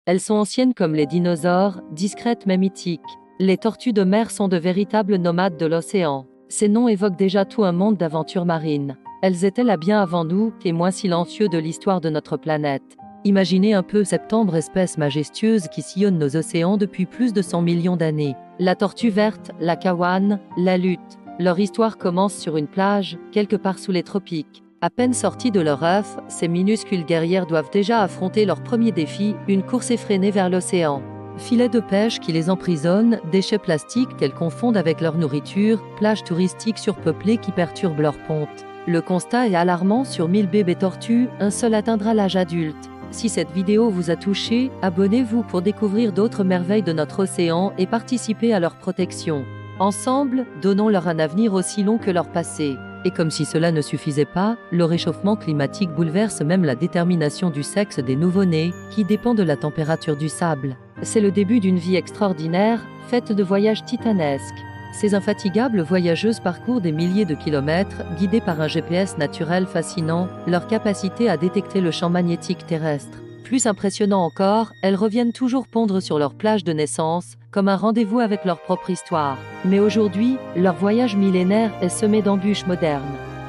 Elles sont anciennes comme les dinosaures, discrètes mais mythiques. Les tortues de mer sont de véritables nomades de l'océan. Ces noms évoquent déjà tout un monde d'aventures marines. Elles étaient là bien avant nous, témoins silencieux de l'histoire de notre planète. Imaginez un peu septembre, espèce majestueuse qui sillonne nos océans depuis plus de 100 millions d'années. La tortue verte, la kawan, la lutte. Leur histoire commence sur une plage, quelque part sous les tropiques. À peine sorties de leur œuf, ces minuscules guerrières doivent déjà affronter leur premier défi, une course effrénée vers l'océan. Filets de pêche qui les emprisonnent, déchets plastiques qu'elles confondent avec leur nourriture, plages touristiques surpeuplées qui perturbent leur ponte. Le constat est alarmant: sur 1000 bébés tortues, un seul atteindra l'âge adulte. Si cette vidéo vous a touché, abonnez-vous pour découvrir d'autres merveilles de notre océan et participer à leur protection. Ensemble, donnons-leur un avenir aussi long que leur passé. Et comme si cela ne suffisait pas, le réchauffement climatique bouleverse même la détermination du sexe des nouveau-nés, qui dépend de la température du sable. C'est le début d'une vie extraordinaire, faite de voyages titanesques. Ces infatigables voyageuses parcourent des milliers de kilomètres, guidées par un GPS naturel fascinant, leur capacité à détecter le champ magnétique terrestre. Plus impressionnant encore, elles reviennent toujours pondre sur leur plage de naissance, comme un rendez-vous avec leur propre histoire. Mais aujourd'hui, leur voyage millénaire est semé d'embûches modernes.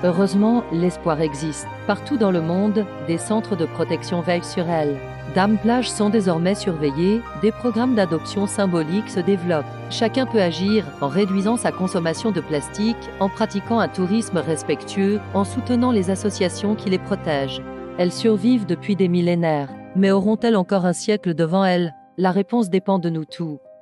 Heureusement, l'espoir existe. Partout dans le monde, des centres de protection veillent sur elles. Dame plages sont désormais surveillées, des programmes d'adoption symboliques se développent. Chacun peut agir en réduisant sa consommation de plastique, en pratiquant un tourisme respectueux, en soutenant les associations qui les protègent. Elles survivent depuis des millénaires. Mais auront-elles encore un siècle devant elles? La réponse dépend de nous tous.